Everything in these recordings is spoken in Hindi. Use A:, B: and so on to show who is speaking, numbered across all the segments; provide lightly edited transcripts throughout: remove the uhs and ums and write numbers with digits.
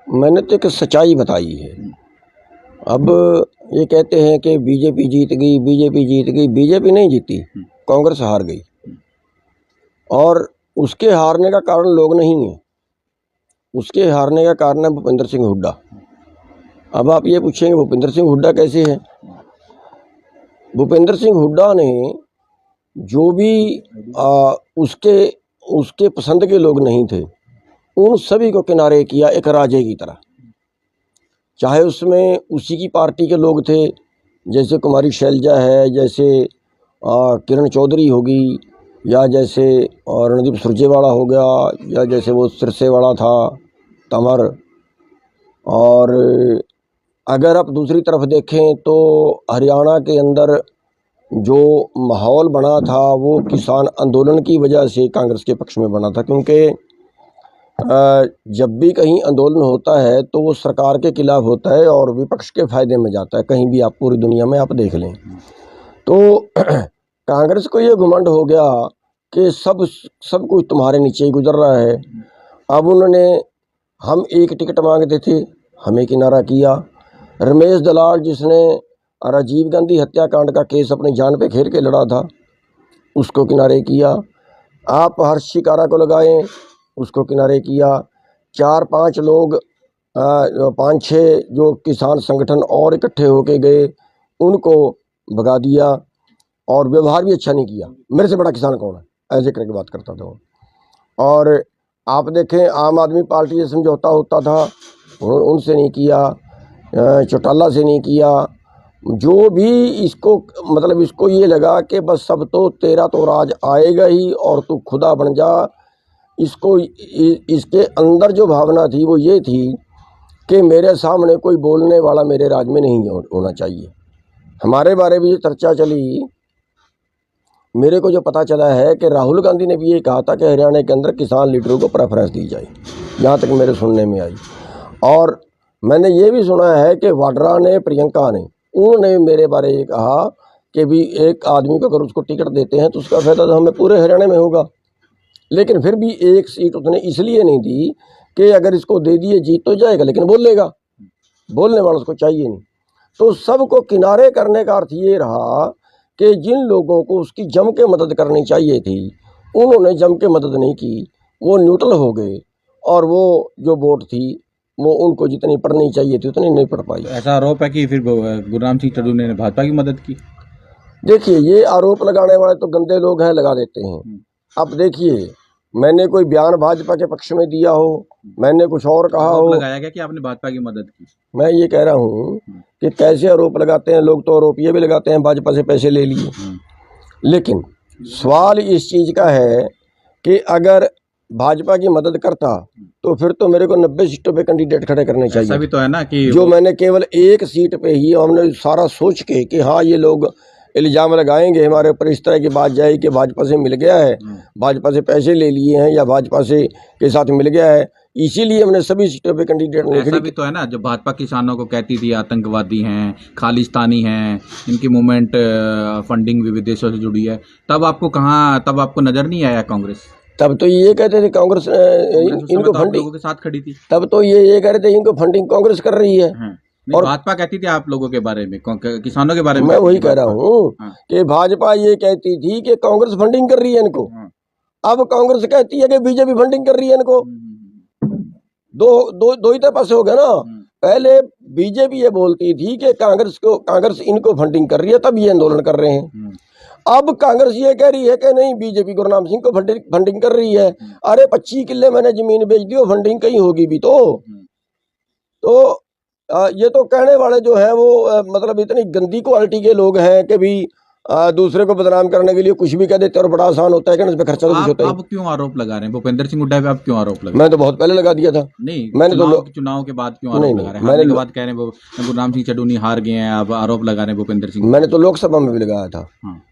A: मैंने तो एक सच्चाई बताई है। अब ये कहते हैं कि बीजेपी जीत गई, बीजेपी जीत गई। बीजेपी नहीं जीती, कांग्रेस हार गई। और उसके हारने का कारण लोग नहीं है, उसके हारने का कारण है भूपेंद्र सिंह हुड्डा। अब आप ये पूछेंगे भूपेंद्र सिंह हुड्डा कैसे है? भूपेंद्र सिंह हुड्डा ने जो भी उसके पसंद के लोग नहीं थे, उन सभी को किनारे किया एक राजे की तरह। चाहे उसमें उसी की पार्टी के लोग थे, जैसे कुमारी शैलजा है, जैसे किरण चौधरी होगी, या जैसे रणदीप सुरजेवाला हो गया, या जैसे वो सिरसेवाला था तंवर। और अगर आप दूसरी तरफ देखें तो हरियाणा के अंदर जो माहौल बना था वो किसान आंदोलन की वजह से कांग्रेस के पक्ष में बना था, क्योंकि जब भी कहीं आंदोलन होता है तो वो सरकार के खिलाफ होता है और विपक्ष के फायदे में जाता है। कहीं भी आप पूरी दुनिया में आप देख लें तो कांग्रेस को ये घमंड हो गया कि सब कुछ तुम्हारे नीचे ही गुजर रहा है। अब उन्होंने, हम एक टिकट मांगते थे, हमें किनारा किया। रमेश दलाल जिसने राजीव गांधी हत्याकांड का केस अपनी जान पे खेल के लड़ा था, उसको किनारे किया। आप हर्ष शिकारा को लगाएं, उसको किनारे किया। 4-5 लोग 5-6 जो किसान संगठन और इकट्ठे होके गए, उनको भगा दिया और व्यवहार भी अच्छा नहीं किया। मेरे से बड़ा किसान कौन है, ऐसे करके बात करता था। और आप देखें आम आदमी पार्टी से समझौता होता था, उनसे नहीं किया, चौटाला से नहीं किया। जो भी इसको मतलब इसको ये लगा कि बस सब तो तेरा तो राज आएगा ही और तू खुदा बन जा। इसके अंदर जो भावना थी वो ये थी कि मेरे सामने कोई बोलने वाला मेरे राज में नहीं होना चाहिए। हमारे बारे में चर्चा चली, मेरे को जो पता चला है कि राहुल गांधी ने भी ये कहा था कि हरियाणा के अंदर किसान लीडरों को प्रेफरेंस दी जाए, जहाँ तक मेरे सुनने में आई। और मैंने ये भी सुना है कि वाड्रा ने, प्रियंका ने, उन्होंने मेरे बारे में कहा कि भी एक आदमी को अगर उसको टिकट देते हैं तो उसका फायदा तो हमें पूरे हरियाणा में होगा। लेकिन फिर भी एक सीट उसने इसलिए नहीं दी कि अगर इसको दे दिए जीत तो जाएगा, लेकिन बोलेगा, बोलने वाला उसको चाहिए नहीं। तो सबको किनारे करने का अर्थ ये रहा कि जिन लोगों को उसकी जम के मदद करनी चाहिए थी, उन्होंने जम के मदद नहीं की, वो न्यूट्रल हो गए। और वो जो वोट थी वो उनको जितनी पड़नी चाहिए थी उतनी नहीं पड़ पाई।
B: ऐसा आरोप है कि फिर गुरनाम सिंह चड्ढू ने भाजपा की मदद की।
A: देखिए, ये आरोप लगाने वाले तो गंदे लोग हैं, लगा देते हैं। अब देखिए, मैंने कोई बयान भाजपा के पक्ष में दिया हो, मैंने कुछ और कहा हो,
B: लगाया गया कि आपने भाजपा की मदद की।
A: मैं ये कह रहा हूँ कि कैसे आरोप लगाते हैं लोग, तो आरोप ये भी लगाते हैं भाजपा से पैसे ले लिए। लेकिन सवाल इस चीज़ का है कि अगर भाजपा की मदद करता तो फिर तो मेरे को 90 सीटों पे कैंडिडेट खड़े करने चाहिए।
B: ऐसा भी तो है ना कि
A: जो मैंने केवल एक सीट पे ही हमने सारा सोच के कि हाँ ये लोग इल्जाम लगाएंगे हमारे ऊपर, इस तरह की बात जाए कि भाजपा से मिल गया है, भाजपा से पैसे ले लिए हैं या भाजपा से के साथ मिल गया है, इसीलिए हमने सभी सीटों पे कैंडिडेट नहीं खड़ी।
B: ऐसा भी तो है ना, जो भाजपा किसानों को कहती थी आतंकवादी हैं, खालिस्तानी हैं, इनकी मूवमेंट फंडिंग भी विदेशों से जुड़ी है, तब आपको नजर नहीं आया कांग्रेस?
A: तब तो ये कहते थे कांग्रेस इनको फंडिंग
B: के साथ खड़ी थी।
A: तब तो ये कह रहे थे इनको फंडिंग कांग्रेस कर रही है।
B: और भाजपा कहती थी आप लोगों के बारे में, किसानों के बारे में।
A: मैं वही कह रहा हूँ कि भाजपा ये कहती थी कि कांग्रेस फंडिंग कर रही है इनको। अब कांग्रेस कहती है कि बीजेपी फंडिंग कर रही है इनको। दो ही तरह से हो गया ना। पहले बीजेपी ये बोलती थी कि कांग्रेस इनको फंडिंग कर रही है, तब ये आंदोलन कर रहे हैं। अब कांग्रेस ये कह रही है कि नहीं, बीजेपी गुरनाम सिंह को फंडिंग कर रही है। अरे 25 किले मैंने जमीन बेच दी, फंडिंग कहीं होगी भी तो ये तो कहने वाले जो है वो मतलब इतनी गंदी क्वालिटी के लोग हैं कि भी दूसरे को बदनाम करने के लिए कुछ भी कह देते हैं और बड़ा आसान होता है कि इस पे खर्चा तो कुछ होता है।
B: आप क्यों आरोप लगा रहे हैं भूपेंद्र सिंह हुड्डा पे? आप क्यों आरोप लगा?
A: मैं तो बहुत पहले लगा दिया था।
B: नहीं,
A: मैंने
B: चुनाव के बाद क्यों आरोप लगा रहे हैं? मैंने के बाद कह रहे हैं गुरनाम सिंह चड्ढू हार गए हैं, आप आरोप लगा रहे हैं भूपेंद्र सिंह।
A: मैंने तो लोकसभा में भी लगाया था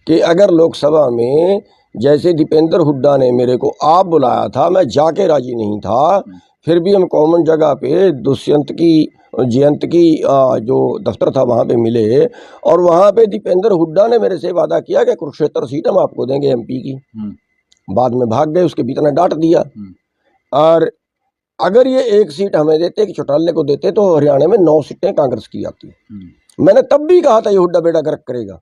A: कि अगर लोकसभा में जैसे दीपेंद्र हुड्डा ने मेरे को आप बुलाया था, मैं जाके राजी नहीं था, फिर भी हम कॉमन जगह पे दुष्यंत की जयंत की जो दफ्तर था वहाँ पे मिले, और वहाँ पे दीपेंद्र हुड्डा ने मेरे से वादा किया कि कुरुक्षेत्र सीट हम आपको देंगे एमपी की। बाद में भाग गए, उसके भीतर ने डांट दिया। और अगर ये एक सीट हमें देते, एक चौटाले को देते, तो हरियाणा में 9 सीटें कांग्रेस की आती। मैंने तब भी कहा था ये हुड्डा बेड़ा गर्क करेगा,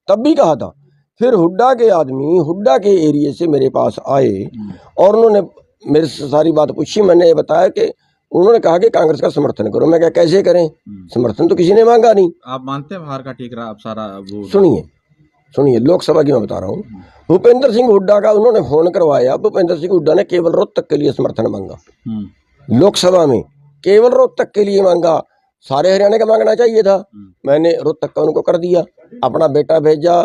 A: तब भी कहा था। फिर हुड्डा के आदमी हुड्डा के एरिया से मेरे पास आए और उन्होंने मेरे से सारी बात पूछी। मैंने ये बताया कि उन्होंने कहा कि कांग्रेस का समर्थन करो। मैं क्या कैसे करें, समर्थन तो किसी ने मांगा नहीं।
B: आप मानते हैं हार का ठीकरा आप सारा वो?
A: सुनिए लोकसभा की मैं बता रहा हूँ। भूपेंद्र सिंह हुड्डा का उन्होंने फोन करवाया, भूपेंद्र सिंह हुड्डा ने केवल रोहतक के लिए समर्थन मांगा, लोकसभा में केवल रोहतक के लिए मांगा। सारे हरियाणा का मांगना चाहिए था। मैंने रोहतक का उनको कर दिया, अपना बेटा भेजा,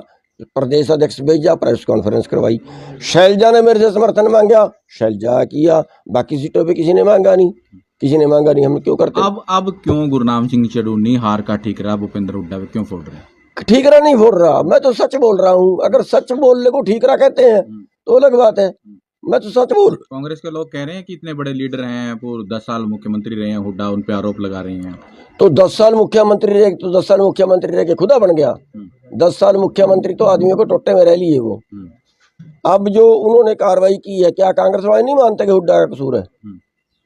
A: प्रदेश अध्यक्ष भेजा, प्रेस कॉन्फ्रेंस करवाई। शैलजा ने मेरे से समर्थन मांगा, शैलजा किया, बाकी सीटों पे किसी ने मांगा नहीं, किसी ने मांगा नहीं। हम क्यों करते?
B: अब क्यों गुरनाम सिंह चढ़ूनी हार का ठीकरा भूपेंद्र हुड्डा पे क्यों फोड़ रहे हैं?
A: ठीकरा नहीं फोड़ रहा, मैं तो सच बोल रहा हूँ। अगर सच बोलने को ठीकरा कहते हैं तो अलग बात है, मैं तो सच बोल।
B: कांग्रेस के लोग कह रहे हैं कि इतने बड़े लीडर हैं, पूरे 10 साल मुख्यमंत्री रहे हैं हुड्डा, उन पे आरोप लगा रहे हैं।
A: तो 10 साल मुख्यमंत्री रहे तो 10 साल मुख्यमंत्री रह के खुदा बन गया। 10 साल मुख्यमंत्री तो आदमियों को टोटे में रह लिए वो। अब जो उन्होंने कार्रवाई की है, क्या कांग्रेस वाले नहीं मानते कि हुड्डा का कसूर है?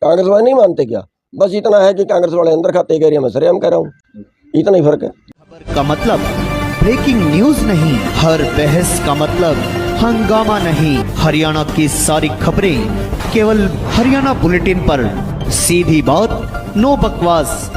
A: कांग्रेस वाले नहीं मानते क्या? बस इतना है कि कांग्रेस वाले अंदर खाते कह रहे हैं, सरेआम कह रहा हूँ, इतना ही फर्क है।
C: खबर का मतलब ब्रेकिंग न्यूज नहीं, हर बहस का मतलब हंगामा नहीं। हरियाणा की सारी खबरें केवल हरियाणा बुलेटिन पर, सीधी बात, नो बकवास।